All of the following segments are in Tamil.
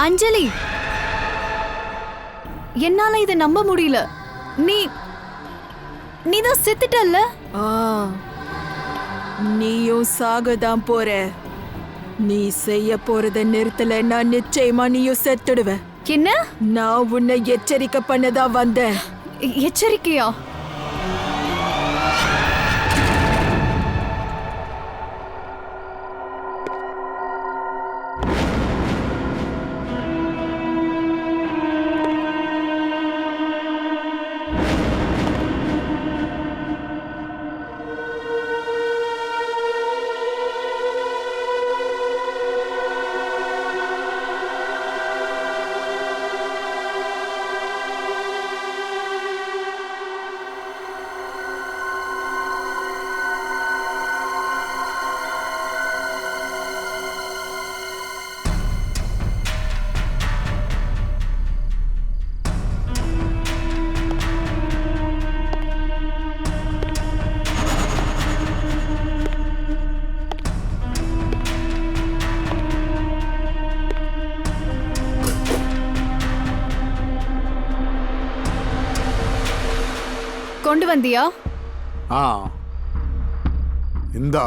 அஞ்சலி, என்னால இதை நம்ப முடியல. நீதான் செத்துட்டல்ல? நீயும் சாகதான் போற. நீ செய்ய போறத நிறுத்தலைன்னா நிச்சயமா நீயும் செத்துடுவ. என்ன? நான் உன்னை எச்சரிக்கை பண்ணதா வந்தேன். எச்சரிக்கையா? கொண்டு வந்தியா? இந்தா.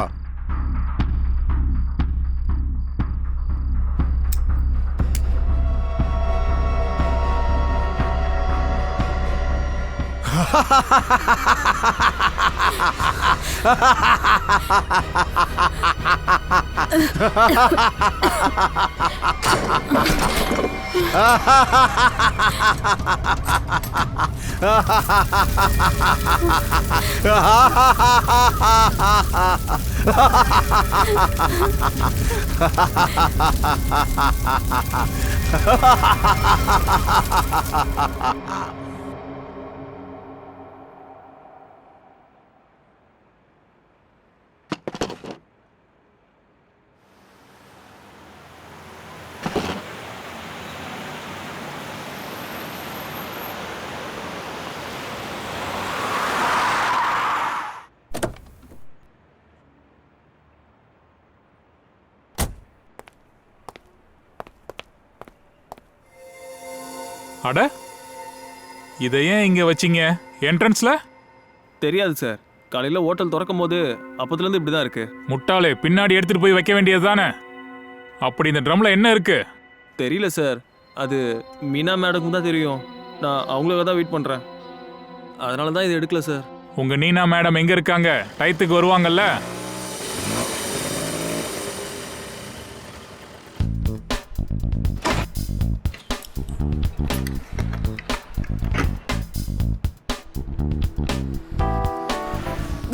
அட, இதை ஏன் இங்க வச்சீங்க? என்ட்ரன்ஸ்ல? தெரியாது சார். காலையில ஹோட்டல் திறக்கும் போது அப்பத்துல இருந்து இப்படிதான் இருக்கு. முட்டாளே, பின்னாடி எடுத்துட்டு போய் வைக்க வேண்டியது தானே. அப்படி இந்த ட்ரம்ல என்ன இருக்கு? தெரியல சார். அது மீனா மேடமுக்கு தான் தெரியும். நான் அவங்களுக்காக தான் வெயிட் பண்றேன். அதனால தான் இது எடுக்கல சார். உங்க நீனா மேடம் எங்க இருக்காங்க? டயத்துக்கு வருவாங்கல்ல?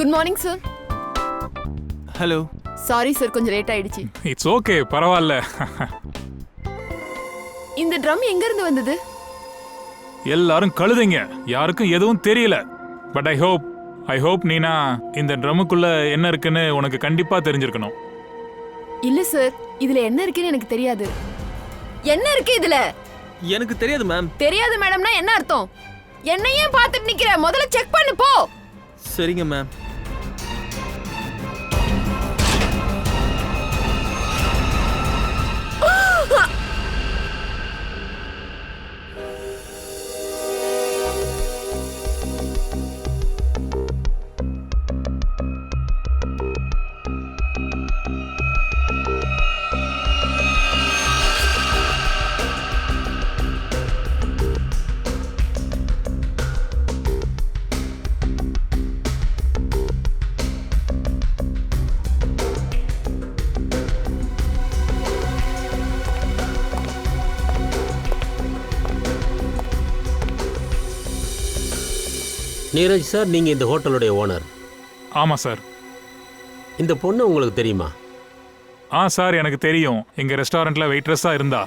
Good morning sir. Hello. Sorry sir, கொஞ்சம் லேட் ஆயிடுச்சு. இட்ஸ் ஓகே, பரவாயில்ல. இந்த ட்ரம் எங்க இருந்து வந்தது? எல்லாரும் கழுதைங்க, யாருக்கும் எதுவும் தெரியல. பட் ஐ ஹோப் நீனா இந்த ட்ரம்முக்குள்ள என்ன இருக்குன்னு உனக்கு கண்டிப்பா தெரிஞ்சிருக்கணும். இல்ல சார், இதுல என்ன இருக்குன்னு எனக்கு தெரியாது. என்ன இருக்கு இதுல? எனக்கு தெரியாது மேம். தெரியாது மேடம்னா என்ன அர்த்தம்? என்னையே பார்த்துட்டு நிக்கிற, முதல்ல செக் பண்ணு போ. சரிங்க மேம். நீரஜ் சார், நீங்கள் இந்த ஹோட்டலுடைய ஓனர்? ஆமாம் சார். இந்த பொண்ணு உங்களுக்கு தெரியுமா? சார், எனக்கு தெரியும். எங்கள் ரெஸ்டாரண்ட்டில் வெயிட்ரஸாக இருந்தா.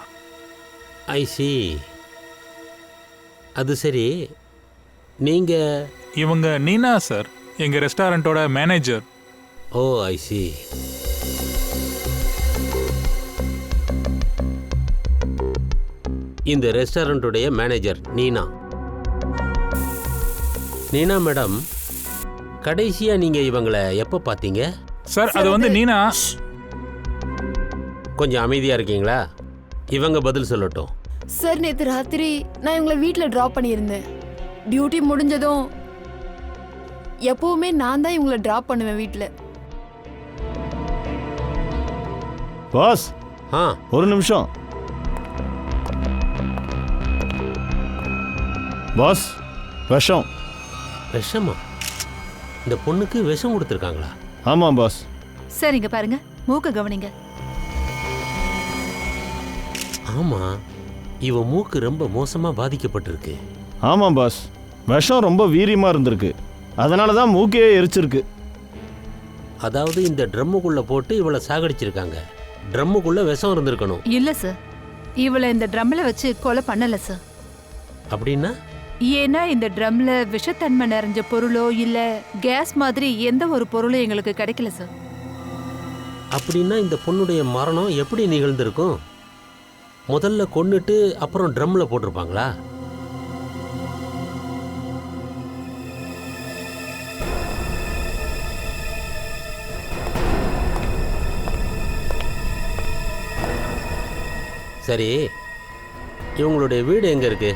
ஐ சி. அது சரி, நீங்கள்? இவங்க நீனா சார், எங்கள் ரெஸ்டாரண்ட்டோட மேனேஜர். ஓ, ஐ சி. இந்த ரெஸ்டாரண்ட்டுடைய மேனேஜர் நீனா. நீனா மேடம், கடைசியாக நீங்கள் இவங்களை எப்போ பார்த்தீங்க? சார், அது வந்து நீனா. கொஞ்சம் அமைதியாக இருக்கீங்களா? இவங்க பதில் சொல்லட்டும். சார் நேற்று ராத்திரி நான் இவங்களை வீட்டில் ட்ராப் பண்ணியிருந்தேன். டியூட்டி முடிஞ்சதும் எப்பவுமே நான் தான் இவங்களை ட்ராப் பண்ணுவேன் வீட்டில். பாஸ் ஆ ஒரு நிமிஷம். பாஸ் விஷம். விஷமா? இந்த பொண்ணுக்கு விஷம் கொடுத்துருக்காங்களா? ஆமாம் பாஸ். சரிங்க பாருங்க, மூக்க கவனிங்க. ஆமா, இவ மூக்கு ரொம்ப மோசமா பாதிக்கப்பட்டிருக்கு. ஆமாம் பாஸ், விஷம் ரொம்ப வீரியமாக இருந்திருக்கு. அதனால தான் மூக்கையே எரிச்சிருக்கு. அதாவது இந்த ட்ரம்முக்குள்ள போட்டு இவளை சாகடிச்சிருக்காங்க. ட்ரம்முக்குள்ள விஷம் இருந்திருக்கணும். இல்ல சார், இவளை இந்த ட்ரம்ல வச்சு கொலை பண்ணல சார். அப்படின்னா? ஏன்னா இந்த ட்ரம்ல விஷத்தன்மை நிறைஞ்ச பொருளோ இல்ல கேஸ் மாதிரி எந்த ஒரு பொருளும் எங்களுக்கு கிடைக்கல சார். அப்படின்னா இந்த பொண்ணுடைய மரணம் எப்படி நிகழ்ந்திருக்கும்? முதல்ல கொன்னுட்டு அப்புறம் ட்ரம்ல போட்டிருப்பாங்களா? சரி, இவங்களுடைய வீடு எங்க இருக்கு?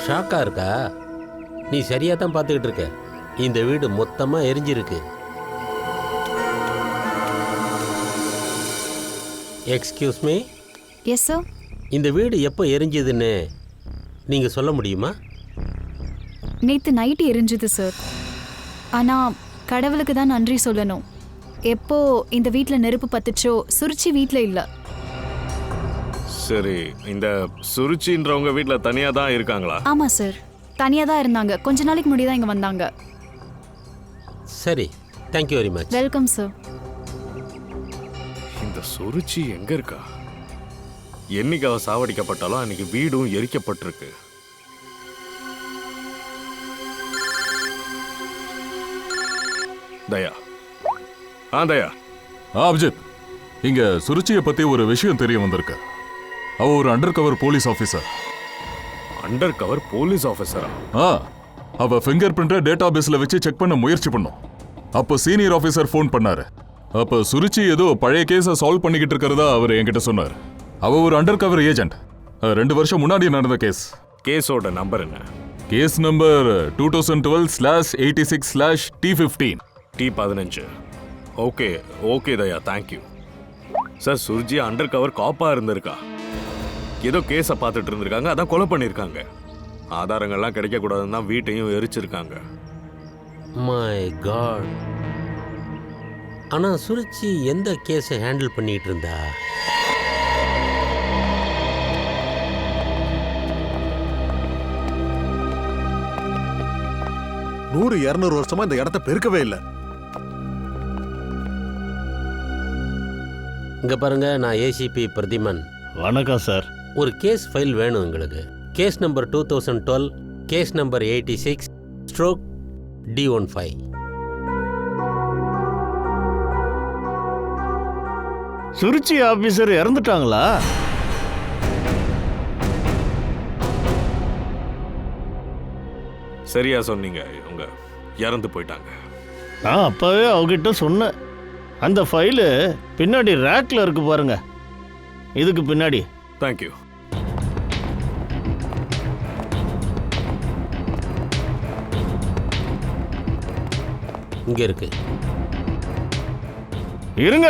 ஷாக்கா இருக்கா? நீ சரியா தான் பார்த்துக்கிட்டு இருக்க. இந்த வீடு மொத்தமா எரிஞ்சிருக்கு. Excuse me. Yes sir. இந்த வீடு எப்போ எரிஞ்சதுன்னு நீங்கள் சொல்ல முடியுமா? நேற்று நைட்டு எரிஞ்சுது சார். ஆனால் கடவுளுக்கு தான் நன்றி சொல்லணும். எப்போ இந்த வீட்டில் நெருப்பு பத்துச்சோ சுருச்சி வீட்டில் இல்லை. சரி, இந்த சுருச்சின்றவங்க வீட்டில் தனியாக தான் இருக்காங்களா? ஆமாம் சார், தனியாக தான் இருந்தாங்க. கொஞ்ச நாளைக்கு முன்னாடி தான் இங்கே வந்தாங்க. சரி, thank you very much. Welcome sir. இந்த சுருச்சி எங்க இருக்கா? என்னைக்கு அவ சாவடிக்கப்பட்டாலும் அன்னைக்கு வீடும் எரிக்கப்பட்டிருக்கு. தயா. தயா. அபிஜித், இங்க சுருச்சியை பத்தி ஒரு விஷயம் தெரிய வந்திருக்கு. அவ ஒரு under cover police officer. Under cover police ஆபீசரா? அவ ஃபிங்கர் பிரிண்ட்டை டேட்டா பேஸ்ல வச்சு செக் பண்ண முயற்சி பண்ணோம். அப்போ சீனியர் ஆபீசர் ஃபோன் பண்ணாரு. அப்ப சுருச்சி ஏதோ பழைய கேஸை சால்வ் பண்ணிக்கிட்டு இருக்கிறதா அவர் என்கிட்ட சொன்னார். அவ ஒரு அண்டர் கவர் ஏஜென்ட். 2 வருஷம் முன்னாடி நடந்த கேஸ். கேஸோட நம்பர் என்ன? Case number 2012/86/T15. T15. Okay okay Daya, thank you. Sir, Surji under cover காப்பா இருந்திருக்கா. ஏதோ கேஸை பார்த்துட்டு இருந்திருக்காங்க, அதான் கொலை பண்ணியிருக்காங்க. ஆதாரங்கள்லாம் கிடைக்க கூடாதுன்னு தான் வீட்டையும் எரிச்சிருக்காங்க. My God. ஆனா சுருச்சி எந்த கேஸை ஹேண்டில் பண்ணிட்டு இருந்தா? நூறு 200 வருஷமா இந்த இடத்த பெருக்கவே இல்லை. இங்க பாருங்க, நான் ஏசிபி பிரதிமன். வணக்கம் சார். ஒரு கேஸ் ஃபைல் வேணும் எங்களுக்கு. Case number 2012, case number 86/D15. Suruchi officer இறந்துட்டாங்களா? சரியா சொன்னீங்க, இவங்க இறந்து போயிட்டாங்க. நான் அப்பவே அவகிட்ட சொன்னேன். அந்த ஃபைலு பின்னாடி ரேக்ல இருக்கு பாருங்க, இதுக்கு பின்னாடி. தேங்க்யூ. இங்க இருக்கு. இருங்க.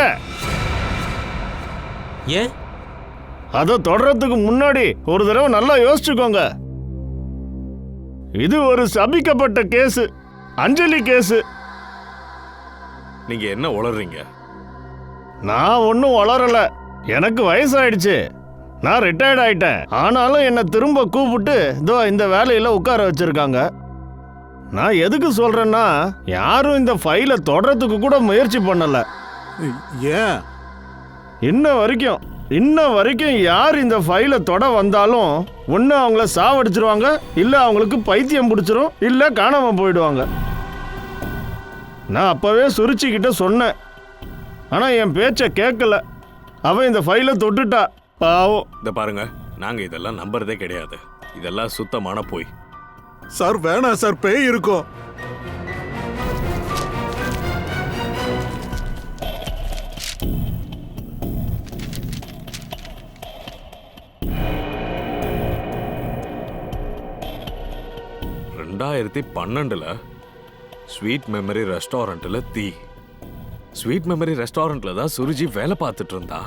ஏன்? அதை தொடறதுக்கு முன்னாடி ஒரு தடவை நல்லா யோசிச்சுக்கோங்க. இது ஒரு சபிக்கப்பட்ட கேஸ், அஞ்சலி கேஸ். நீங்க என்ன உளறீங்க? நான் ஒன்றும் வளரல. எனக்கு வயசாயிடுச்சு. நான் ரிட்டையர்ட் ஆயிட்டேன். ஆனாலும் என்னை திரும்ப கூப்பிட்டு இதோ இந்த வேலையில உட்கார வச்சிருக்காங்க. நான் எதுக்கு சொல்றேன்னா, யாரும் இந்த ஃபைலை தொடறதுக்கு கூட முயற்சி பண்ணல. ஏன்? இன்ன வரைக்கும் யார் இந்த ஃபைலை தொட வந்தாலும் ஒன்று அவங்கள சாவடிச்சிருவாங்க, இல்லை அவங்களுக்கு பைத்தியம் பிடிச்சிரும், இல்லை காணாம போயிடுவாங்க. நான் அப்பவே சுருச்சிக்கிட்ட சொன்னேன், ஆனால் என் பேச்சை கேட்கல. அவன் இந்த ஃபைலை தொட்டுட்டா பாவம். இதை பாருங்க, நாங்க இதெல்லாம் நம்புறதே கிடையாது. இதெல்லாம் சுத்தமான போய். சார் வேணாம் சார், பேய் இருக்கும். ரெண்டாயிரத்தி 12 ஸ்வீட் மெமரி ரெஸ்டாரண்ட்ல தீ. ஸ்வீட் மெமரி ரெஸ்டாரண்ட்ல தான் சுருஜி வேலை பார்த்துட்டு இருந்தா.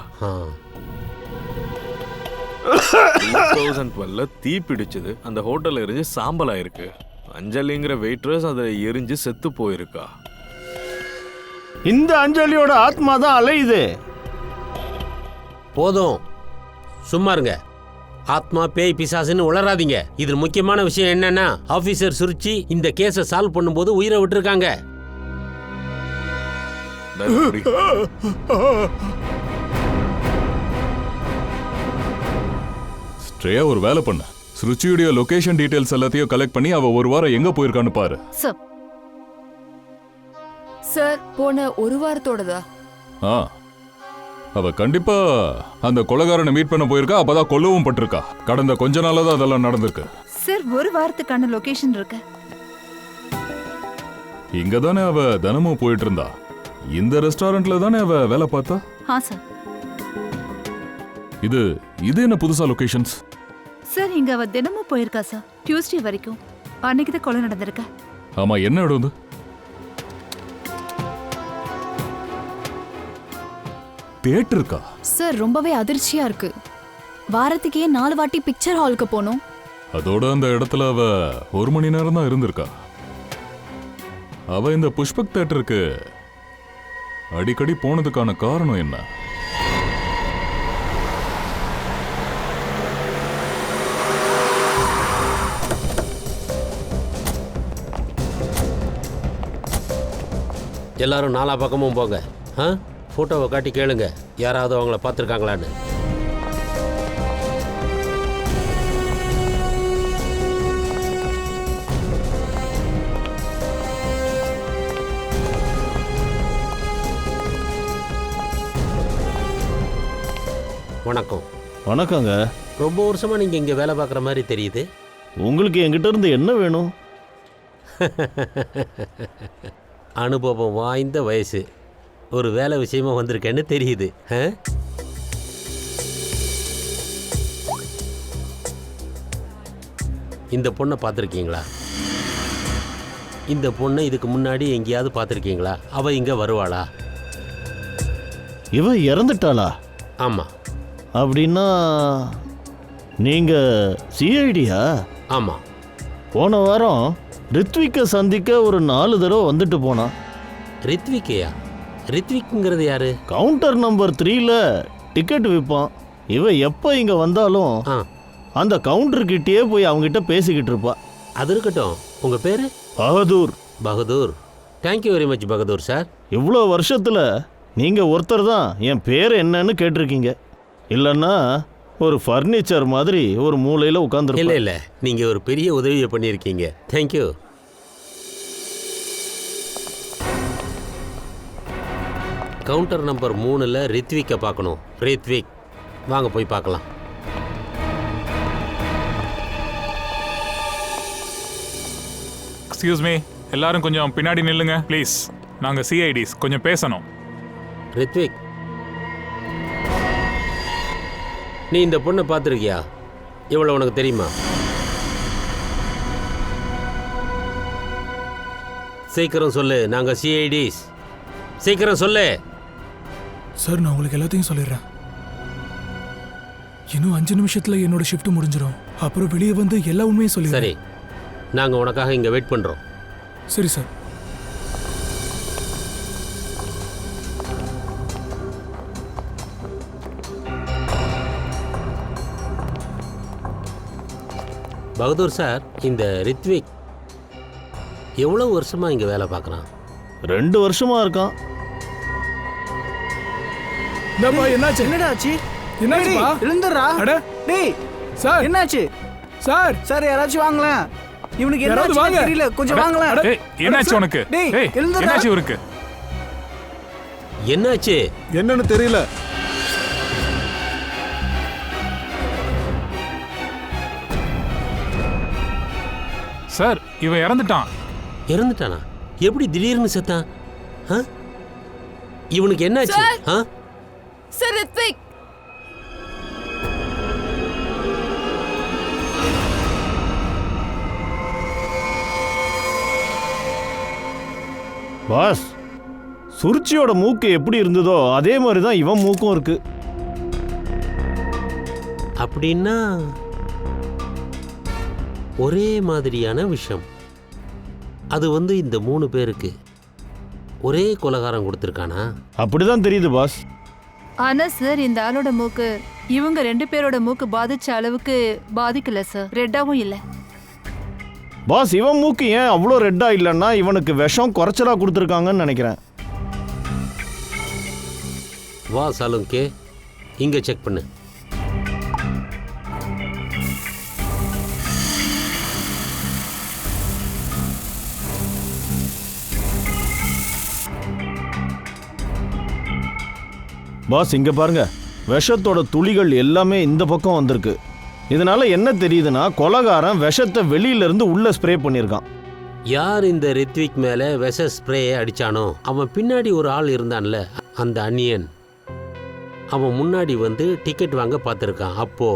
2012 தீ பிடிச்சது. அந்த ஹோட்டல்ல எரிஞ்சு சாம்பல் ஆயிருக்கு. அஞ்சலிங்கிற வெயிட்ரஸ் அதை எரிஞ்சு செத்து போயிருக்கா. இந்த அஞ்சலியோட ஆத்மா தான் அலையுது. போதும், சும்மா இருங்க. ஆத்மா பேய் பிசாசுன்னு உளராதீங்க. இதில் முக்கியமான விஷயம் என்னன்னா, ஆபீசர் சுருச்சி இந்த கேஸை சால்வ் பண்ணும்போது உயிரை விட்டுருக்காங்க. ஸ்ட்ரேயா ஒரு வேலை பண்ண. சுருச்சியுடைய லொகேஷன் டீடைல்ஸ் எல்லாத்தையும் கலெக்ட் பண்ணி அவ ஒரு வாரம் எங்க போயிருக்கான்னு பாரு. சார் போன ஒரு வாரத்தோடதா? ஆ, அவ கண்டிப்பா அந்த கொலைகாரனை மீட் பண்ண போயிருக்கா. அப்பதான் கொல்லவும் பட்டிருக்கா. கடந்த கொஞ்ச நாளா தான் அதெல்லாம் நடந்திருக்கு. சார் ஒரு வாரத்துக்கான லொகேஷன் இருக்கு. இங்க தானே அவ தினமும் போயிட்டு இருந்தா. இந்த ரெஸ்டாரண்ட்ல தானே அவ வேலை பார்த்தா. சார். இது என்ன புதுசா லொகேஷன்ஸ்? சார் இங்க அவ தினமும் போயிருக்கா சார், டியூஸ்டே வரைக்கும். அன்னைக்கு தான் கொலை நடந்திருக்க. ஆமா, என்ன இடம் இது? தியேட்டர் இருக்கா? சார் ரொம்பவே அதிர்ச்சியா இருக்கு. வாரத்துக்கே 4 வாட்டி பிக்சர் ஹாலுக்கு போனோம். அதோட அந்த இடத்துல அவ 1 மணி நேரம் தான் இருந்திருக்கா. அவ இந்த புஷ்பக் தியேட்டருக்கு அடிக்கடி போனதுக்கான காரணம் என்ன? எல்லாரும் நாலா பக்கமும் போங்க. ஃபோட்டோவை காட்டி கேளுங்க, யாராவது அவங்கள பார்த்துருக்காங்களான்னு. வணக்கம். வணக்கங்க. ரொம்ப வருஷமா நீங்க இங்க வேலை பார்க்குற மாதிரி தெரியுது. உங்களுக்கு என்கிட்ட இருந்து என்ன வேணும்? அனுபவம் வாய்ந்த வயசு, ஒரு வேலை விஷயமா வந்திருக்கேன்னு தெரியுது. இந்த பொண்ணை பார்த்துருக்கீங்களா? இந்த பொண்ணை இதுக்கு முன்னாடி எங்கேயாவது பார்த்துருக்கீங்களா? அவ இங்க வருவாளா? இவ இறந்துட்டாளா? ஆமா. அப்படின்னா நீங்க சிஐடியா? ஆமா. போன வாரம் ரித்விக்கை சந்திக்க ஒரு 4 தடவை வந்துட்டு போனா. ரித்விக்கையா? ரித்விக்ங்கிறது யாரு? கவுண்டர் நம்பர் 3ல டிக்கெட் விற்பான். இவ எப்போ இங்க வந்தாலும் அந்த கவுண்டர் கிட்டேயே போய் அவங்ககிட்ட பேசிக்கிட்டு இருப்பா. அது இருக்கட்டும், உங்க பேரு? Bahadur. Bahadur, thank you very much Bahadur sir. இவ்வளோ வருஷத்துல நீங்க ஒருத்தர் தான் என் பேர் என்னன்னு கேட்டிருக்கீங்க. இல்லைன்னா ஒரு ஃபர்னிச்சர் மாதிரி ஒரு மூலையில் உட்காந்துருப்பேன். இல்லை இல்லை, நீங்கள் ஒரு பெரிய உதவியை பண்ணியிருக்கீங்க. தேங்க்யூ. கவுண்டர் நம்பர் 3ல் ரித்விக்கை பார்க்கணும். ரித்விக், வாங்க போய் பார்க்கலாம். எக்ஸ்கியூஸ் மீ, எல்லாரும் கொஞ்சம் பின்னாடி நில்லுங்க ப்ளீஸ். நாங்கள் சிஐடிஸ், கொஞ்சம் பேசணும். ரித்விக், நீ இந்த பொண்ணை பார்த்துருக்கியா? இவ்வளோ உனக்கு தெரியுமா? சீக்கிரம் சொல்லு, நாங்கள் சிஐடிஸ். சீக்கிரம் சொல்லு. சார் நான் உங்களுக்கு எல்லாத்தையும் சொல்லிடுறேன். இன்னும் 5 நிமிஷத்துல என்னோட ஷிஃப்ட் முடிஞ்சிடும். அப்புறம் வெளியே வந்து எல்லா உண்மையும் சொல்லி. சரி, நாங்கள் உனக்காக இங்கே வெயிட் பண்ணுறோம். சரி சார். பகதூர் சார், இந்த ரித்விக் எவ்வளோ வருஷமா இங்கே வேலை பார்க்குறான்? 2 வருஷமா இருக்கான். என்னாச்சு? என்னடாச்சு? என்னாச்சுப்பா? எழுந்துறா. அட டேய் சார், என்னாச்சு? சார் சார் யாராச்சும் வாங்களேன். இவனுக்கு என்னாச்சு தெரியல, கொஞ்சம் வாங்களேன். ஏய், என்னாச்சு உனக்கு? டேய் என்னாச்சு இவருக்கு? என்னாச்சு? என்னன்னு தெரியல. சார் இவன் இறந்துட்டான். இறந்துட்டானா? எப்படி திடீர்னு செத்தான்? இவனுக்கு என்னாச்சு? சார் ரித்விக், பாஸ், சுருச்சியோட மூக்கு எப்படி இருந்ததோ அதே மாதிரி தான் இவன் மூக்கும் இருக்கு. அப்படின்னா ஒரே மாதிரியான விஷயம். அது இந்த 3 பேருக்கு ஒரே கொலகாரம் கொடுத்துருக்கானா? அப்படிதான் தெரியுது பாஸ். ஆனா சார் இந்த ஆளோட மூக்கு இவங்க 2 பேரோட மூக்கு பாதிச்ச அளவுக்கு பாதிக்கல சார். ரெட்டாவும் இல்லை. பாஸ், இவன் மூக்கு ஏன் அவ்வளோ ரெட்டா இல்லைன்னா இவனுக்கு விஷம் குறைச்சலா கொடுத்துருக்காங்கன்னு நினைக்கிறேன். வா சாலுங்கே, இங்க செக் பண்ணு. பாஸ், இங்க பாருங்க, விஷத்தோட துளிகள் எல்லாமே இந்த பக்கம் வந்திருக்கு. இதனால என்ன தெரியுதுன்னா கொலகாரன் விஷத்தை வெளியில இருந்து உள்ள ஸ்ப்ரே பண்ணியிருக்கான். யார் இந்த ரித்விக் மேல விஷ ஸ்ப்ரேயை அடிச்சானோ அவன் பின்னாடி ஒரு ஆள் இருந்தான்ல, அந்த அன்னியன். அவன் முன்னாடி டிக்கெட் வாங்க பார்த்துருக்கான். அப்போ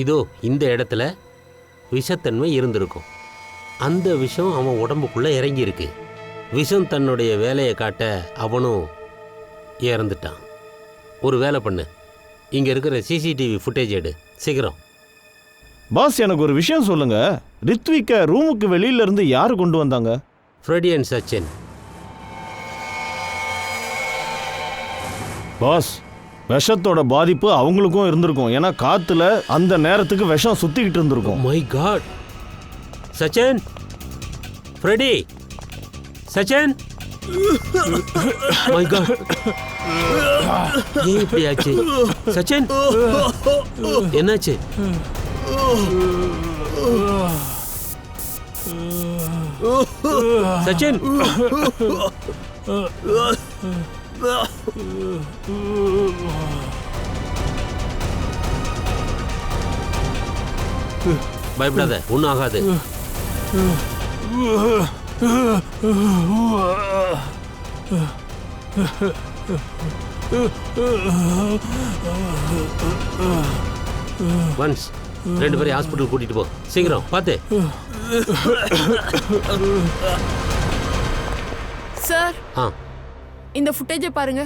இதோ இந்த இடத்துல விஷத்தன்மை இருந்திருக்கும். அந்த விஷம் அவன் உடம்புக்குள்ள இறங்கியிருக்கு. விஷம் தன்னுடைய வேலையை காட்ட அவனும் இறந்துட்டான். ஒரு வேலை பண்ணு, இங்க இருக்கிற சிசிடிவி ஃபுட்டேஜ் எடு சீக்கிரம். பாஸ், எனக்கு ஒரு விஷயம் சொல்லுங்க. ரித்விக்க ரூமுக்கு வெளியில இருந்து யாரு கொண்டு வந்தாங்க? Freddy and Sachin. பாஸ், விஷத்தோட பாதிப்பு அவங்களுக்கும் இருந்திருக்கும். ஏன்னா காத்துல அந்த நேரத்துக்கு விஷம் சுத்திக்கிட்டு இருந்திருக்கும். My god. Sachin, Freddy, Sachin. My god, ஏன் இப்படி ஆச்சு? சச்சின், என்னாச்சு? சச்சின், பயப்படாத, ஒன்றும் ஆகாது. ஒன்ஸ் 2 பேரையும் ஹாஸ்பிட்டல் கூட்டிட்டு போ சீக்கிரம் பார்த்து. சார் இந்த ஃபுட்டேஜை பாருங்க.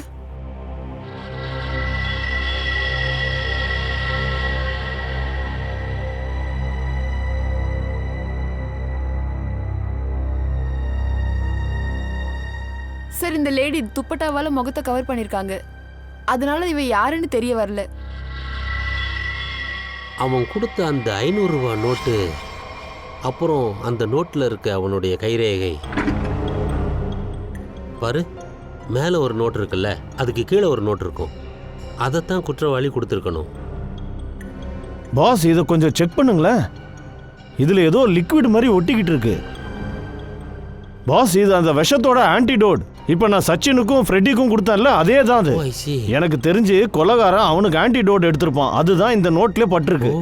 சார் இந்த லேடி துப்பட்டாவால முகத்தை கவர் பண்ணிருக்காங்க. அதனால இவ யாருன்னு தெரிய வரல. அவன் கொடுத்த அந்த 500 ரூபாய் நோட்டு, அப்புறம் அந்த நோட்டில் இருக்க அவனுடைய கைரேகை பாரு. மேலே ஒரு நோட் இருக்குல்ல, அதுக்கு கீழே ஒரு நோட் இருக்கும். அதைத்தான் குற்றவாளி கொடுத்துருக்கணும். பாஸ், இதை கொஞ்சம் செக் பண்ணுங்களேன். இதுல ஏதோ லிக்விட் மாதிரி ஒட்டிக்கிட்டு இருக்கு. பாஸ், இது அந்த விஷத்தோட ஆன்டிடோட். இப்ப நான் சச்சினுக்கும் ஃப்ரெட்டிக்கும் கொடுத்தேன்ல, அதே தான் அது. எனக்கு தெரிஞ்சு கொலகாரன் அவனுக்கு ஆன்டிடோட் எடுத்திருப்பான். அதுதான் இந்த நோட்ல பட்டிருக்கு.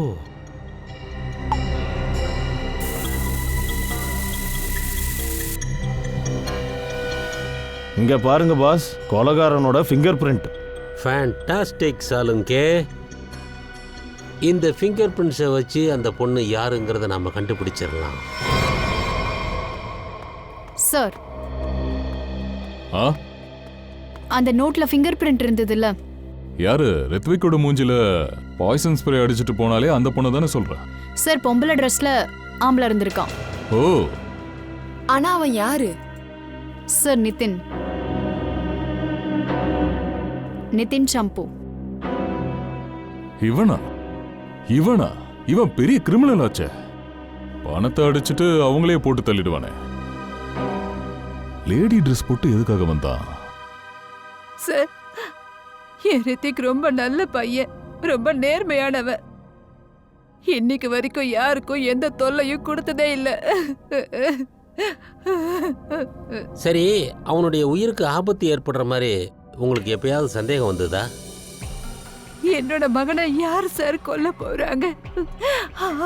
இங்க பாருங்க பாஸ், கொலகாரனோட ஃபிங்கர் பிரிண்ட். ஃபேண்டாஸ்டிக் சாலுங்கே. இந்த ஃபிங்கர் பிரிண்ட்ஸை வச்சு அந்த பொண்ணு யாருங்கிறத நாம கண்டுபிடிச்சிடலாம். சார், அந்த நோட்ல ஃபிங்கர் பிரிண்ட் இருந்ததுல்ல, யாரு? ரித்விக்கோட மூஞ்சில பாய்சன் ஸ்ப்ரே அடிச்சிட்டு போனாலே அந்த பொண்ணு தானே சொல்ற? சார், பொம்பளை ட்ரெஸ்ல ஆம்பளை இருந்திருக்கான். ஓ, ஆனா அவன் யாரு? சார், நிதின். நிதின் சம்பு. இவனா? இவன் பெரிய கிரிமினல் ஆச்சே. பணத்தை அடிச்சிட்டு அவங்களே போட்டு தள்ளிடுவானே. லேடி ட்ரெஸ் போட்டு எதுக்காக வந்தான்? சார், என் ரித்திக் ரொம்ப நல்ல பையன், ரொம்ப நேர்மையானவன். இன்னைக்கு வரைக்கும் யாருக்கும் எந்த தொல்லையும் கொடுத்ததே இல்லை. சரி, அவனுடைய உயிருக்கு ஆபத்து ஏற்படுற மாதிரி உங்களுக்கு எப்பயாவது சந்தேகம் வந்ததா? என்னோட மகனை யார் சார் கொல்ல போறாங்க?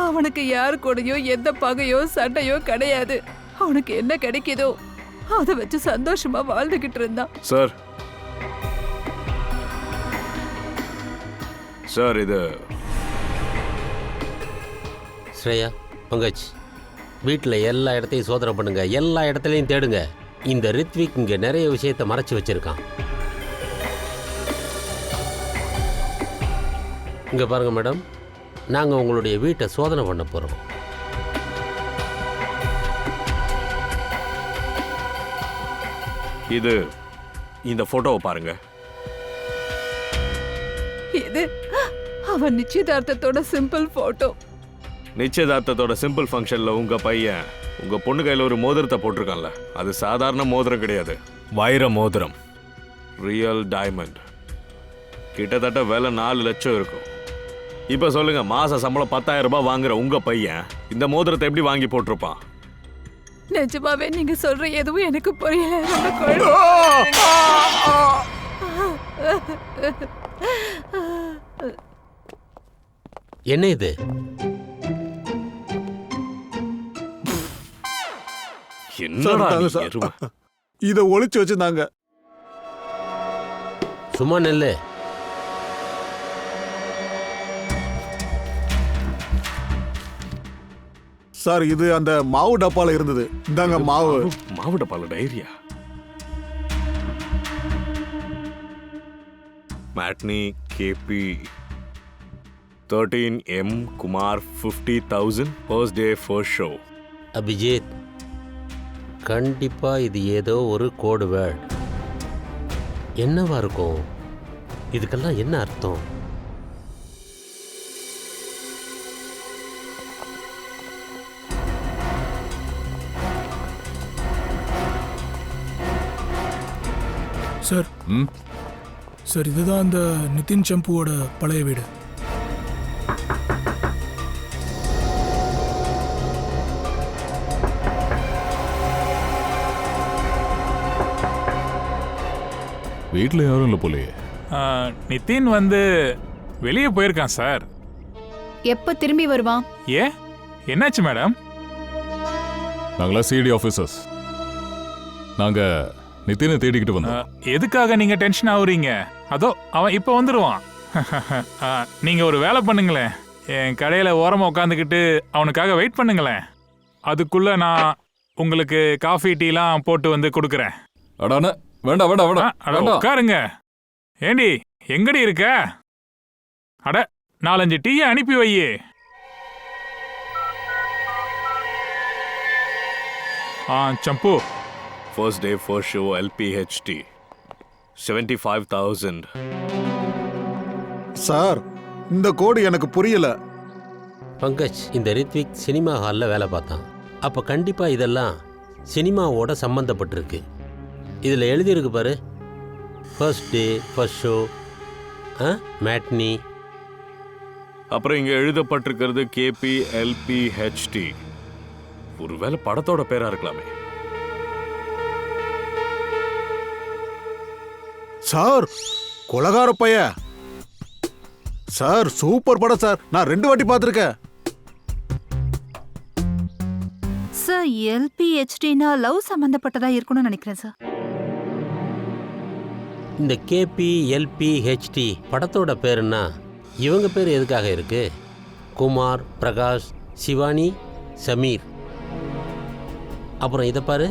அவனுக்கு யார் கூடயோ எந்த பகையோ சண்டையோ கிடையாது. அவனுக்கு என்ன கிடைக்குதோ அதை வச்சு சந்தோஷமா வாழ்ந்துகிட்டு இருந்தான். சார் சார் இது ஸ்ரேயா, பங்கஜ், வீட்டில் எல்லா இடத்தையும் சோதனை பண்ணுங்க, எல்லா இடத்துலையும் தேடுங்க. இந்த ரித்விக் இங்கே நிறைய விஷயத்தை மறைச்சு வச்சிருக்கான். இங்கே பாருங்க மேடம், நாங்கள் உங்களுடைய வீட்டை சோதனை பண்ண போகிறோம். இது இந்த போட்டோவை பாருங்க. இது அவன் நிச்சயதார்த்தத்தோட சிம்பிள் போட்டோ. நிச்சயதார்த்தத்தோட சிம்பிள் ஃபங்க்ஷன்ல உங்க பையன் உங்க பொண்ணு கையில ஒரு மோதிரத்தை போட்டிருக்கான்ல, அது சாதாரண மோதிரம் கிடையாது, வைர மோதிரம், ரியல் டைமண்ட். கிட்டத்தட்ட விலை 4 லட்சம் இருக்கும். இப்ப சொல்லுங்க, மாச சம்பளம் 10,000 ரூபாய் வாங்குற உங்க பையன் இந்த மோதிரத்தை எப்படி வாங்கி போட்டிருப்பான்? நிஜமாவே நீங்க சொல்ற எதுவும் எனக்கு புரியல. என்ன இது? என்னடா நீ எருமை? இத ஒளிச்சு வச்சிருந்தாங்க. சும்மா நெல்லு. சார் இது அந்த மாவு டப்பால இருந்தது. இந்தாங்க மாவு. மாவு டப்பால டைரியா? மேட்னி கேபி 13M Kumar 50,000 first day first show. Abhijit, கண்டிப்பா இது ஏதோ ஒரு கோடு வேர்ட். என்னவா இருக்கும்? இதுக்கெல்லாம் என்ன அர்த்தம்? சார், சார் இதுதான் அந்த நிதின் சம்புவோட பழைய வீடு. வீட்டில் யாரும் இல்லை போலையே. நிதின் வந்து வெளியே போயிருக்கான் சார். எப்ப திரும்பி வருவான்? ஏன், என்னாச்சு மேடம்? நாங்களா சிடி ஆஃபீஸர்ஸ். நாங்க நிதினை தேடிக்கிட்டு வந்தோம். எதுக்காக நீங்க டென்ஷன் ஆகுறீங்க? அதோ அவன் இப்போ வந்துடுவான். நீங்க ஒரு வேலை பண்ணுங்களேன், என் கடையில் ஓரமாக உட்காந்துக்கிட்டு அவனுக்காக வெயிட் பண்ணுங்களேன். அதுக்குள்ள நான் உங்களுக்கு காஃபி டீலாம் போட்டு வந்து கொடுக்குறேன். அடான வேண்டாம் வேண்டாம் வேண்டாம், உட்காருங்க. ஏண்டி எங்கடி இருக்க? அட 4-5 டீயை அனுப்பி வையே. Shambhu, first day first show LPHT 75,000. Sir இந்த கோடு எனக்கு புரியல. பங்கஜ், இந்த ரித்விக் சினிமா ஹாலில் வேலை பார்த்தான். அப்போ கண்டிப்பாக இதெல்லாம் சினிமாவோட சம்மந்தப்பட்டிருக்கு. இதில் எழுதியிருக்கு பாரு, first day first show, matinee. அப்புறம் இங்க எழுதப்பட்டிருக்கிறது KP LPHT. ஒருவேளை படத்தோட பேரா இருக்கலாமே. சார் கொலகார பைய. சார் சூப்பர் படம் சார், நான் 2 வாட்டி பார்த்துருக்கேன். சார் LPHTனா லவ் சம்பந்தப்பட்டதா இருக்கணும்னு நினைக்கிறேன் சார். இந்த KP LPHT படத்தோட பேருன்னா இவங்க பேர் எதுக்காக இருக்கு? குமார், பிரகாஷ், சிவானி, சமீர். அப்புறம் இதை பாரு,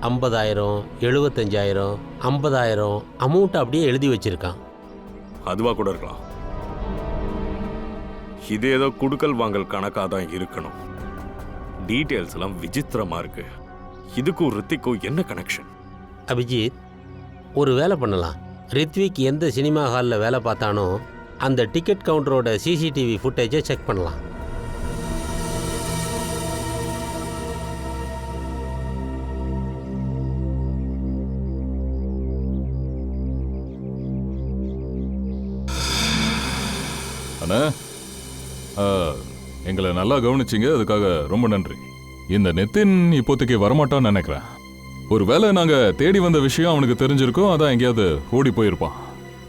50,000, 75,000, 50,000 அமௌண்ட் அப்படியே எழுதி வச்சிருக்கான். அதுவா கூட இருக்கலாம். இது ஏதோ குடுக்கல் வாங்கல் கணக்காக தான் இருக்கணும். டீட்டெயில்ஸ் எல்லாம் விசித்திரமா இருக்கு. இதுக்கும் ரித்திக்கும் என்ன கனெக்ஷன்? அபிஜித், ஒரு வேலை பண்ணலாம். ரித்விக் எந்த சினிமா ஹாலில் வேலை பார்த்தானோ அந்த டிக்கெட் கவுண்டரோட CCTV ஃபுட்டேஜை செக் பண்ணலாம். அண்ணா, எங்களை நல்லா கவனிச்சிங்க, அதுக்காக ரொம்ப நன்றி. இந்த நிதின் இப்போதைக்கு வரமாட்டான்னு நினைக்கிறேன். ஒருவேளை நாங்கள் தேடி வந்த விஷயம் அவனுக்கு தெரிஞ்சிருக்கோம், அதான் எங்கேயாவது ஓடி போயிருப்பான்.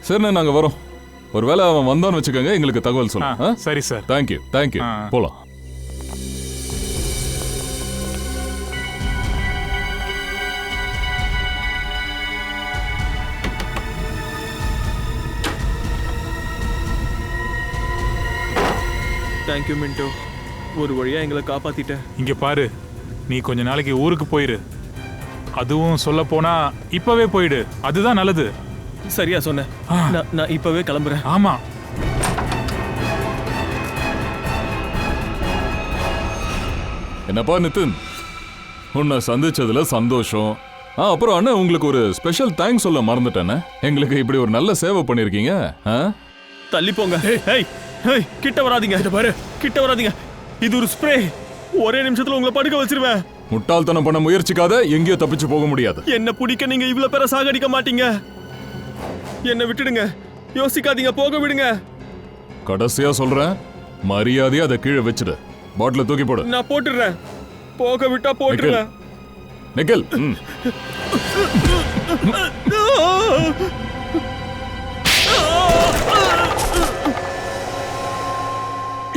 சரிண்ணே, நாங்கள் வரோம். ஒருவேளை அவன் வந்தான்னு வச்சுக்கோங்க, எங்களுக்கு தகவல் சொல்லு. சரி சார். Thank you thank you. போலாம். தேங்க்யூ மின்டோ, ஒரு வழியா எங்களை காப்பாத்திட்ட. இங்க பாரு, நீ கொஞ்ச நாளைக்கு ஊருக்கு போயிரு. அதுவும் சொல்ல போனா இப்பவே போயிடு, அதுதான் நல்லது. சரியா சொன்ன. நான் இப்பவே கிளம்புறேன். ஆமா. என்னப்பா நிதின், உன்னை சந்திச்சதுல சந்தோஷம். அப்புறம் அண்ணன் உங்களுக்கு ஒரு ஸ்பெஷல் தேங்க்ஸ் சொல்ல மறந்துட்டேன்னு. எங்களுக்கு இப்படி ஒரு நல்ல சேவை பண்ணிருக்கீங்க. தள்ளி போங்க. கிட்ட வராதீங்க. பாரு, கிட்ட வராதீங்க. இது ஒரு ஸ்ப்ரே. ஒரே நிமிஷத்துல உங்களை படுக்க வச்சிருவேன். முட்டாள்தனம் பண்ண முயற்சிக்காத, எங்கேயோ தப்பிச்சு போக முடியாது. என்ன பிடிக்க நீங்க இவ்வளவு பேரை சாகடிக்க மாட்டீங்க. என்ன விட்டுடுங்க, யோசிக்காதீங்க, போக விடுங்க. கடைசியா சொல்றேன், மரியாதையா அதை கீழே வச்சிடு. பாட்டில தூக்கி போடு. நான் போட்டுறேன். போக விட்டா போட்டுறேன். நிக்கல்.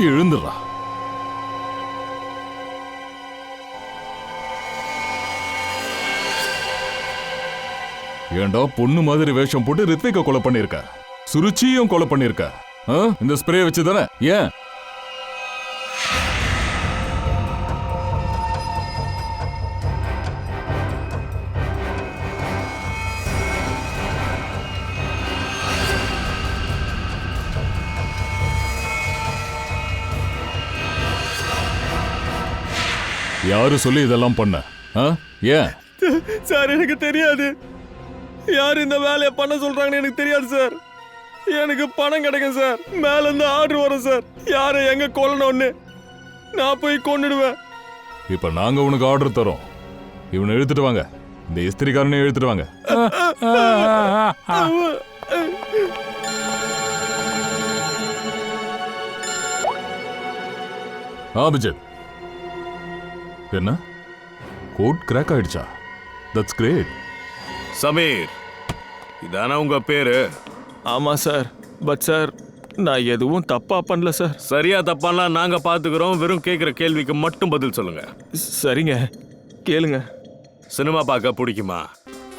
எழுந்துடா. ஏண்டா பொண்ணு மாதிரி வேஷம் போட்டு ரித்விக்க கொலை பண்ணிருக்க, சுருச்சியும் கொலை பண்ணிருக்க. இந்த ஸ்ப்ரே வச்சு தானே? ஏன்? யாரு சொல்லி இதெல்லாம் பண்ண? ஏன் சார்? எனக்கு தெரியாது. யார் இந்த வேலையை பண்ண சொல்றாங்கன்னு எனக்கு தெரியாது சார். எனக்கு பணம் கிடைக்கும் சார், மேல இருந்து ஆர்டர் வரும் சார். யாரை எங்க கொல்லணும்னு நான் போய் கொன்னுடுவேன். இப்ப நாங்க உனக்கு ஆர்டர் தரோம். இவனை இழுத்துட்டு வாங்க. இந்த இஸ்திரிக்காரனை இழுத்துட்டு வாங்க. அபிஜித், என்ன கோட் கிராக் ஆயிடுச்சா? That's great. சமீர், இதானா உங்க பேரு? ஆமா சார். பட் சார், நான் எதுவும் தப்பா பண்ணல சார். சரியா தப்பாலாம் நாங்க பாத்துக்கிறோம். வெறும் கேட்கிற கேள்விக்கு மட்டும் பதில் சொல்லுங்க. சரிங்க, கேளுங்க. சினிமா பார்க்க பிடிக்குமா?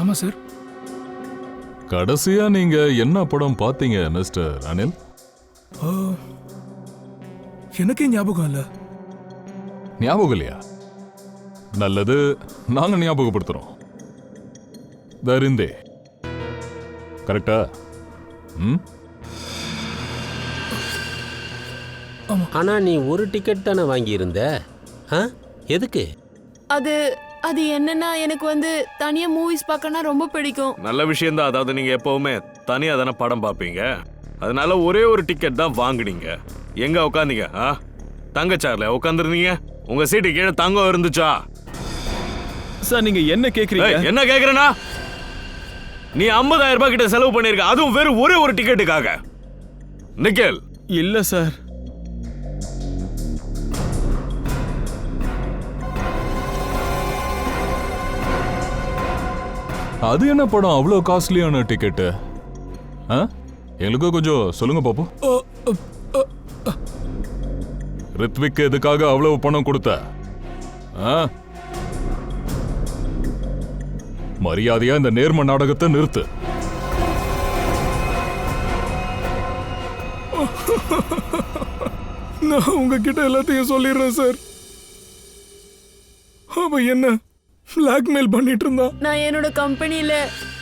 ஆமா சார். கடைசியா நீங்க என்ன படம் பாத்தீங்க மிஸ்டர் அனில்? எனக்கே ஞாபகம் இல்ல. ஞாபகம் இல்லையா? நல்லது, நாங்க ஞாபகப்படுத்துறோம். தரிந்தே கரெக்டா? ஆனா நீ ஒரு டிக்கெட் தானே வாங்கியிருந்த. எதுக்கு? அது அது என்னன்னா, எனக்கு தனியா மூவிஸ் பார்க்கனா ரொம்ப பிடிக்கும். நல்ல விஷயம் தான். அதாவது நீங்க எப்பவுமே தனியா தானே படம் பார்ப்பீங்க. அதனால ஒரே ஒரு டிக்கெட் தான் வாங்குனீங்க. எங்க உட்காந்தீங்க? தங்க சேர்ல உட்காந்துருந்தீங்க. உங்க சீட்டு கீழே தங்கம் இருந்துச்சா? சார், நீங்க என்ன கேக்குறீங்க? என்ன கேக்குறேன்னா, நீ 50,000 ரூபாய் கிட்ட செலவு பண்ணிருக்க, அதுவும் வெறும் ஒரே ஒரு டிக்கெட்டுக்காக. நிக்கல். இல்ல சார். அது என்ன படம் அவ்வளோ காஸ்ட்லியான டிக்கெட்டு? எங்களுக்கும் கொஞ்சம் சொல்லுங்க பாப்போம். ரித்விக் எதுக்காக அவ்வளவு பணம் கொடுத்த? மரியாதையா இந்த நேர்ம நாடகத்தை நிறுத்து. நான் உங்ககிட்ட எல்லாத்தையும் சொல்லிடுறேன் சார். அவன் என்ன பிளாக்மெயில் பண்ணிட்டு இருந்தான். நான் என்னோட கம்பெனியில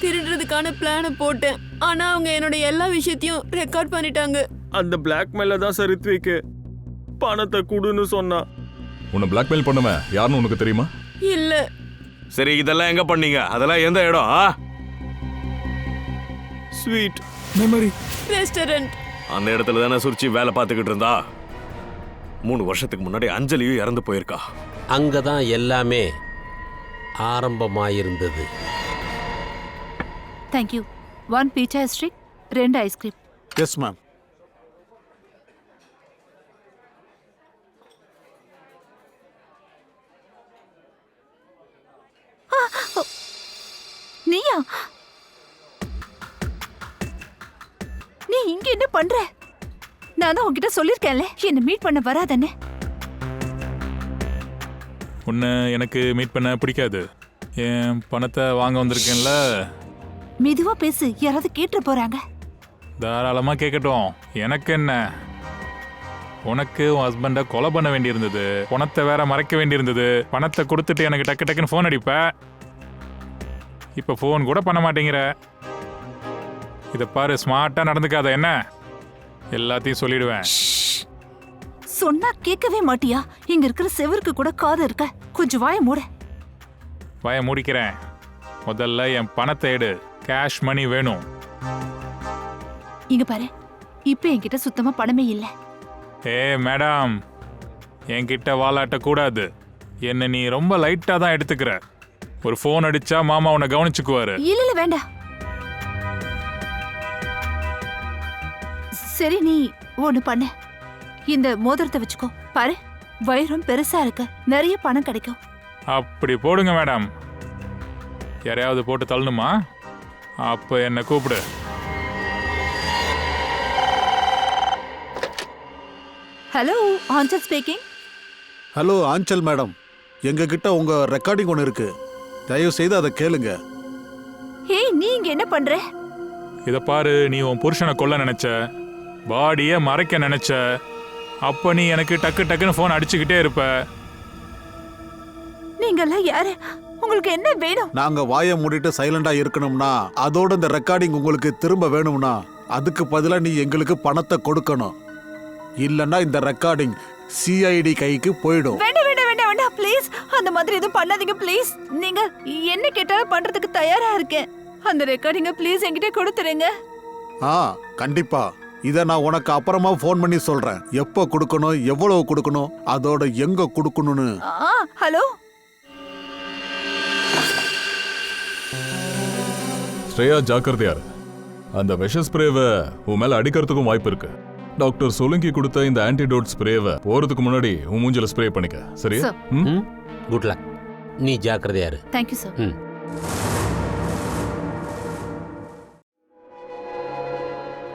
திருடுறதுக்கான பிளானை போட்டேன். ஆனா அவங்க என்னோட எல்லா விஷயத்தையும் ரெக்கார்ட் பண்ணிட்டாங்க. அந்த பிளாக்மெயில தான் சார் ரித்விக் பணத்தை கொடுன்னு சொன்னா. உன்னை பிளாக்மெயில் பண்ணவன் யாருன்னு உனக்கு தெரியுமா? இல்ல. சரி, இதெல்லாம் எங்க பண்ணீங்க? அதெல்லாம் எந்த இடம்? Sweet memory restaurant. அந்த இடத்துல தானே சுருச்சி வேலை பார்த்துக்கிட்டு இருந்தா. 3 வருஷத்துக்கு முன்னாடி அஞ்சலியும் இறந்து போயிருக்கா. அங்கதான் எல்லாமே ஆரம்பமாயிருந்தது. Thank you. 1 pizza stick, 2 ice cream. Yes ma'am. நீயா? நீ இங்க என்ன பண்ற? நான் தான் உன்கிட்ட சொல்லிருக்கேன்ல என்ன மீட் பண்ண வராதன்னு. உன்னை எனக்கு மீட் பண்ண பிடிக்காது. என் பணத்தை வாங்க வந்திருக்கேன்ல. மெதுவா பேசு, யாராவது கேட்டு போறாங்க. தாராளமாக கேட்கட்டும், எனக்கு என்ன. உனக்கு உன் ஹஸ்பண்டை கொலை பண்ண வேண்டியிருந்தது, பணத்தை வேற மறைக்க வேண்டியிருந்தது. பணத்தை கொடுத்துட்டு எனக்கு டக்கு டக்குன்னு ஃபோன் அடிப்ப. இப்போ ஃபோன் கூட பண்ண மாட்டேங்கிற. இதை பாரு, ஸ்மார்ட்டாக நடந்துக்காத என்ன? எல்லாத்தையும் சொல்லிடுவேன். சொன்னா கேட்கவே மாட்டியா? இங்க இருக்கிற செவருக்கு கூட காது இருக்க. கொஞ்சம் வாய மூட. வாய முடிக்கிறேன். முதல்ல என் பணத்தை எடு. கேஷ் மணி வேணும். இங்க பாரு, இப்ப என்கிட்ட சுத்தமா பணமே இல்ல. ஏ மேடம், என்கிட்ட வாலாட்ட கூடாது. என்ன நீ ரொம்ப லைட்டா தான் எடுத்துக்கிற. ஒரு ஃபோன் அடிச்சா மாமா உன்னை கவனிச்சுக்குவாரு. இல்ல வேண்டாம். சரி, நீ ஒண்ணு பண்ண. இந்த மோதிரத்தை வச்சுக்கோ. பாரு, வைரம் பெருசா இருக்கு, நிறைய பணம் கிடைக்கும். அப்படி போடுங்க மேடம். யாரையாவது போட்டு தள்ளணுமா? அப்ப என்ன கூப்பிடு. Hello, Aanchal speaking. Hello Aanchal madam, எங்க கிட்ட உங்க ரெக்கார்டிங் ஒன்று இருக்கு. தயவு செய்து அதை கேளுங்க. ஹே, நீ இங்க என்ன பண்ற? இத பாரு, நீ உன் புருஷனை கொல்ல நினைச்ச, பாடிய மறைக்க நினைச்ச. அப்ப நீ எனக்கு டக்கு டக்குன்னு ஃபோன் அடிச்சுக்கிட்டே இருப்ப. நீங்கெல்லாம் யாரு? உங்களுக்கு என்ன வேணும்? நாங்க வாயை மூடிட்டு சைலண்டா இருக்கணும்னா, அதோட இந்த ரெக்கார்டிங் உங்களுக்கு திரும்ப வேணும்னா, அதுக்கு பதிலா நீ எங்களுக்கு பணத்தை கொடுக்கணும். இல்லன்னா இந்த ரெக்கார்டிங் சிஐடி கைக்கு போயிடும். வேண்டாம் வேண்டாம் வேண்டாம் வேண்டாம், ப்ளீஸ் அந்த மாதிரி எதுவும் பண்ணாதீங்க ப்ளீஸ். நீங்க என்ன கேட்டாலும் பண்றதுக்கு தயாரா இருக்கேன். அந்த ரெக்கார்டிங்க ப்ளீஸ் என்கிட்ட கொடுத்துருங்க. கண்டிப்பா. இதை நான் உனக்கு அப்புறமா ஃபோன் பண்ணி சொல்றேன். எப்போ கொடுக்கணும், எவ்வளவு கொடுக்கணும், அதோட எங்க கொடுக்கணும்னு. ஹலோ ஸ்ரேயா, ஜாக்கிரதையா இரு. அந்த விஷ ஸ்ப்ரேவை உன் மேல அடிக்கிறதுக்கும் வாய்ப்பு இருக்கு. டாக்டர் சொலுங்கி கொடுத்த இந்த ஆன்டிடோட் ஸ்ப்ரேவை போறதுக்கு முன்னாடி உன் மூஞ்சில ஸ்ப்ரே பண்ணிக்க. சரியா? Good luck. நீ ஜாக்கிரதையா இரு. Thank you sir.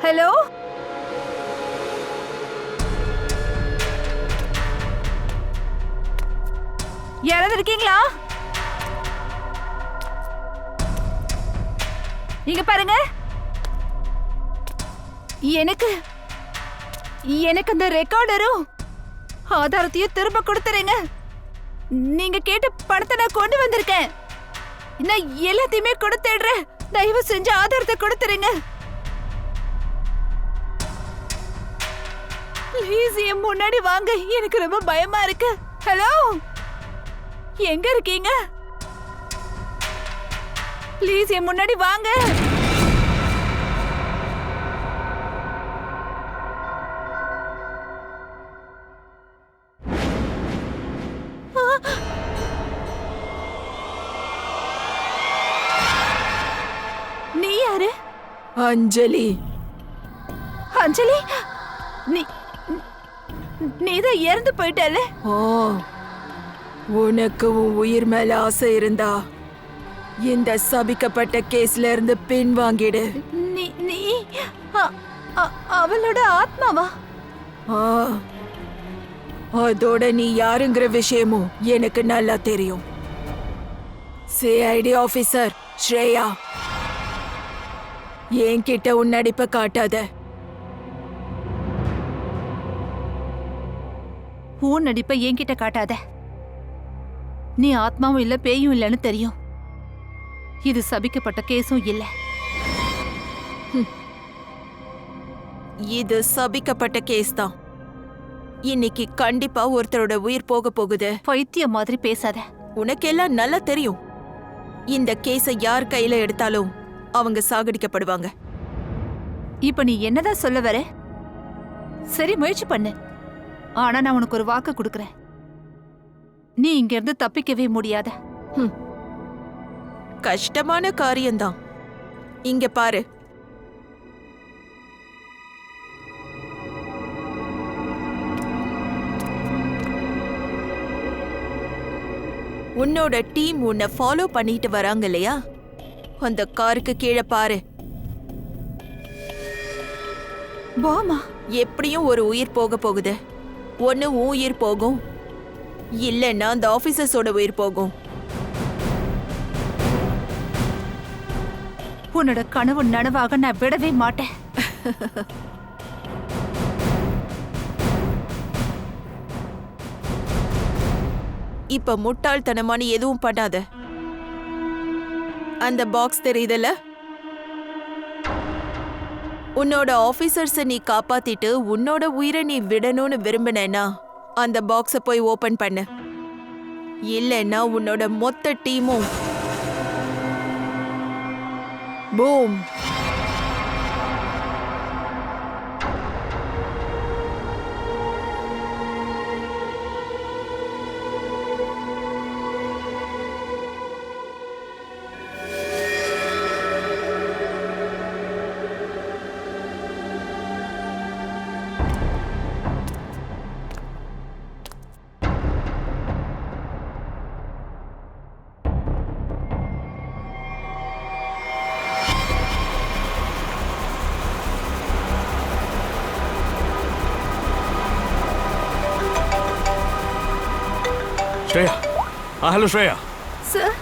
ஹலோ, யாராவது இருக்கீங்களா? இங்க பாருங்க, எனக்கு அந்த ரெக்கார்டரும் ஆதாரத்தையும் திரும்ப கொடுத்துருங்க. நீங்க கேட்ட பணத்தை நான் கொண்டு வந்திருக்கேன். நான் எல்லாத்தையுமே கொடுத்துடுறேன். தயவு செஞ்சு ஆதாரத்தை கொடுத்துருங்க. ப்ளீஸ் என் முன்னாடி வாங்க, எனக்கு ரொம்ப பயமா இருக்கு. ஹலோ, எங்க இருக்கீங்க? ப்ளீஸ் என் முன்னாடி வாங்க. நீ யாரு? அஞ்சலி. அஞ்சலி, நீதான் இறந்து போயிட்டல. உனக்கு உன் உயிர் மேல ஆசை இருந்தா இந்த சபிக்கப்பட்ட கேஸ்ல இருந்து பின் வாங்கிடு. நீ அவளோட ஆத்மாவா? அதோட நீ யாருங்கிற விஷயமும் எனக்கு நல்லா தெரியும். சிஐடி ஆபீசர் ஸ்ரேயா, என்கிட்ட உன் நடிப்பை காட்டாத. உன் நடிப்பை என்கிட்ட காட்டாத. நீ ஆத்மாவும் இல்ல, பேயும் இல்லைன்னு தெரியும். இது சபிக்கப்பட்ட கேஸும் இல்ல. இது சபிக்கப்பட்ட கேஸ் தான். இன்னைக்கு கண்டிப்பா ஒருத்தரோட உயிர் போக போகுது. பைத்தியம் மாதிரி பேசாத. உனக்கெல்லாம் நல்லா தெரியும். இந்த கேஸை யார் கையில எடுத்தாலும் அவங்க சாகடிக்கப்படுவாங்க. இப்ப நீ என்னதான் சொல்ல வர? சரி, முயற்சி பண்ணு. ஆனா நான் உனக்கு ஒரு வாக்கு கொடுக்கறேன். நீ இங்க இருந்து தப்பிக்கவே முடியாத. கஷ்டமான காரியம்தான். இங்க பாரு, உன்னோட டீம் உன்னை ஃபாலோ பண்ணிட்டு வராங்க இல்லையா? அந்த காருக்கு கீழே பாரு. பாமா எப்படியும் ஒரு உயிர் போக போகுது. ஒன்னு உன் உயிர் போகும், இல்லைன்னா அந்த ஆபீசர்ஸோட உயிர் போகும். உன்னோட கனவு நனவாக நான் விடவே மாட்டேன். இப்ப முட்டாள்தனமான எதுவும் பண்ணாத. அந்த பாக்ஸ் தெரியுதல, உன்னோட ஆபீசர்ஸ நீ காப்பாத்திட்டு உன்னோட உயிரை நீ விடணும்னு விரும்பினேன்னா அந்த பாக்ஸ போய் ஓபன் பண்ணு. இல்லைன்னா உன்னோட மொத்த டீமும் boom. Shreya, hello Shreya. Sir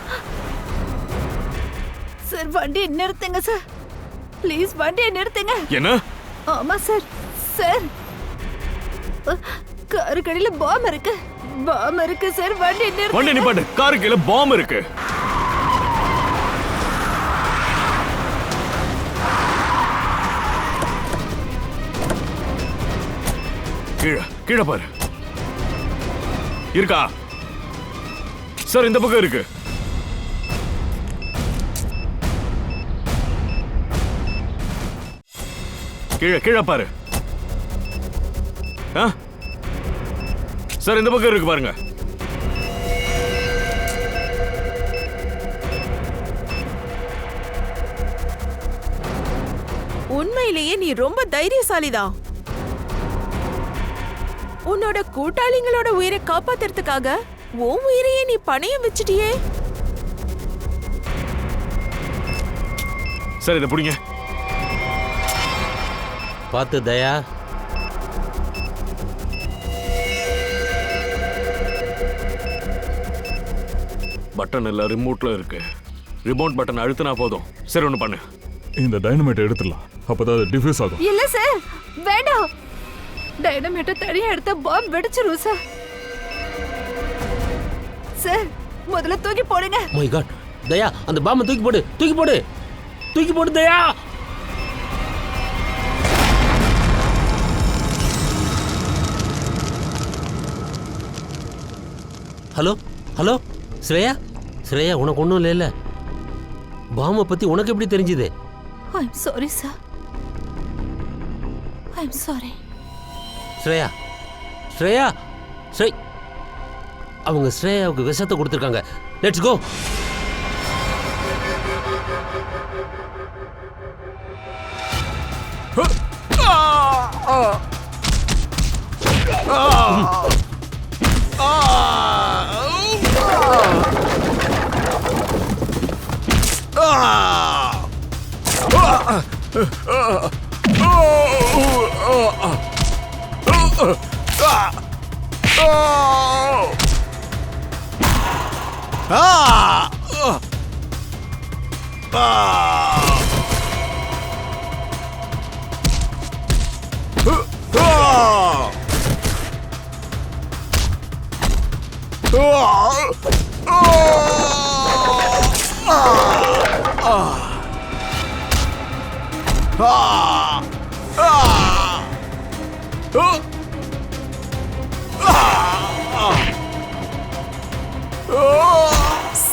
sir வண்டியை நிறுத்துங்க சார், ப்ளீஸ் வண்டியை நிறுத்துங்க. என்ன? ஆமா சார். சார் காரு கடையில பாம் இருக்கு, பாம் இருக்கு சார். வண்டி நிறுத்துங்க. வண்டி நிப்பாட்டு, காரு கீழே பாம் இருக்கு. கீழே கீழே பாரு. இருக்கா சார்? இந்த பக்கம் இருக்கு. கீழே கீழே பாரு. சார் இந்த பக்கம் இருக்கு பாருங்க. உண்மையிலேயே நீ ரொம்ப தைரியசாலிதான். உன்னோட கூட்டாளிங்களோட உயிரை காப்பாத்துறதுக்காக உன் உயிரையே நீ பணையம் வச்சிட்டியே. சார் இதை புடிங்க. பார்த்து தயா. பட்டன் இல்ல, ரிமோட்ல இருக்கு. ரிமோட் பட்டன் அழுத்தினா போதும். சரி ஒண்ணு பண்ணு, இந்த டைனமைட் எடுத்துடலாம், அப்பதான் அது டிஃப்யூஸ் ஆகும். இல்ல சார், வேண்டாம். டைனமைட்டை தனியா எடுத்த பாம் வெடிச்சிரும் சார். சார் முதல்ல தூக்கி போடுங்க. மை காட் தயா, அந்த பாம்பை தூக்கி போடு, தூக்கி போடு, தூக்கி போடு தயா. ஹலோ ஹலோ ஸ்ரேயா, ஸ்ரேயா உனக்கு ஒன்றும் இல்லைல்ல? பாம்பை பத்தி உனக்கு எப்படி தெரிஞ்சுது? I am sorry sir, I am sorry. Shreya, Shreya, ஸ்ரே அவங்க ஸ்ரேயாவுக்கு விஷத்தை கொடுத்துருக்காங்க. Let's go.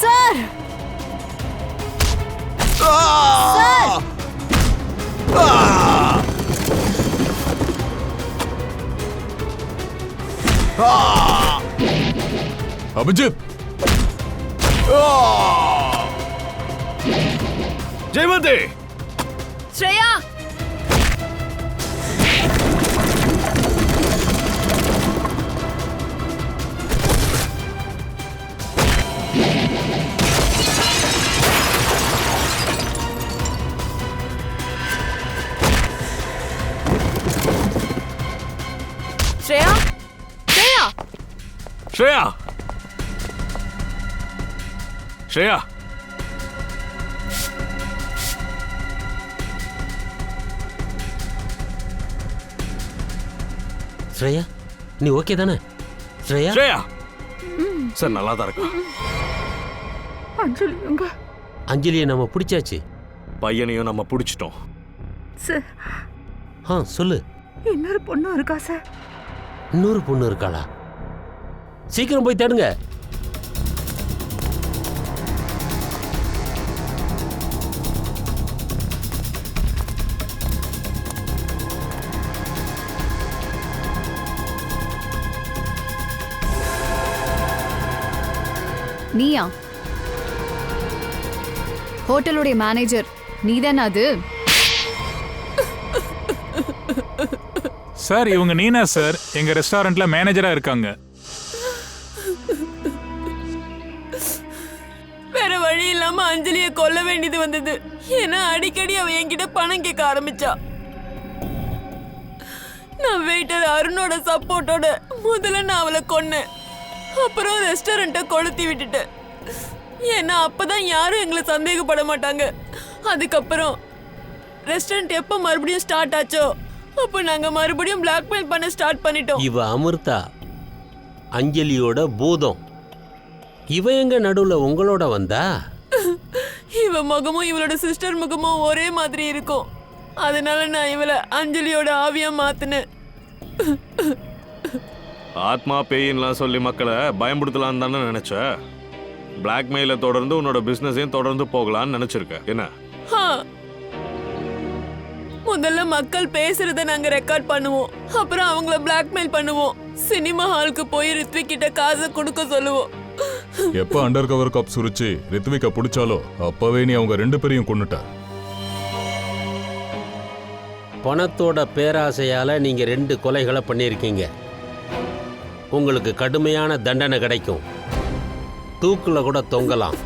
Sir Abhijit, Jayavanti, Shreya, Shreya Shreya Shreya நீ ஓகே தானே? ஸ்ரேயா ஸ்ரேயா சார் நல்லா தான் இருக்கா? அஞ்சலி எங்க? அஞ்சலியை நம்ம பிடிச்சாச்சு. பையனையும் நம்ம பிடிச்சிட்டோம். சார் சொல்லு. இன்னொரு பொண்ணு இருக்கா சார்? இன்னொரு பொண்ணு இருக்காளா? சீக்கிரம் போய் தேடுங்க. நீயா? ஹோட்டலுடைய மேனேஜர் நீதானே அது? சார் இவங்க நீனா சார், எங்க ரெஸ்டாரண்ட்ல மேனேஜரா இருக்காங்க. வேற வழி இல்லாம அஞ்சலிய கொல்ல வேண்டியது வந்தது. ஏன்னா அடிக்கடி அவ என்கிட்ட பணம் கேட்க ஆரம்பிச்சா. நான் வெயிட்டர் அருணோட சப்போர்ட்டோட முதல்ல நான் அவளை கொன்னேன். அப்புறம் ரெஸ்டாரண்ட்டை கொளுத்தி விட்டுட்டேன். ஏன்னா அப்பதான் யாரும் எங்களை சந்தேகப்பட மாட்டாங்க. அதுக்கப்புறம் ரெஸ்டாரண்ட் எப்போ மறுபடியும் ஸ்டார்ட் ஆச்சோ அப்போ நாங்க மறுபடியும் பிளாக்மெயில் பண்ண ஸ்டார்ட் பண்ணிட்டோம். இவ அமிர்தா, அஞ்சலியோட பூதம். இவ எங்க நடுவுல உங்களோட வந்தா? இவ முகமும் இவளோட சிஸ்டர் முகமும் ஒரே மாதிரி இருக்கும். அதனால நான் இவளை அஞ்சலியோட ஆவியா மாத்தினேன். ஆத்மா பேயின்லாம் சொல்லி மக்களை பயன்படுத்தலான்னு தானே நினைச்ச? பிளாக்மெயில தொடர்ந்து உன்னோட பிசினஸையும் தொடர்ந்து போகலான்னு நினைச்சிருக்க என்ன? முதல்ல மக்கள் பேசுறத நாங்க ரெக்கார்ட் பண்ணுவோம். அப்புறம் அவங்கள பிளாக்மெயில் பண்ணுவோம். சினிமா ஹாலுக்கு போய் ரித்விக் கிட்ட காசை கொடுக்க சொல்லுவோம். எப்ப அண்டர் கவர் காப் சுருச்சி ரித்விக்க பிடிச்சாலோ அப்பவே நீ அவங்க 2 பேரையும் கொன்னுட்ட. பணத்தோட பேராசையால நீங்க 2 கொலைகளை பண்ணியிருக்கீங்க. உங்களுக்கு கடுமையான தண்டனை கிடைக்கும். தூக்குல கூட தொங்கலாம்.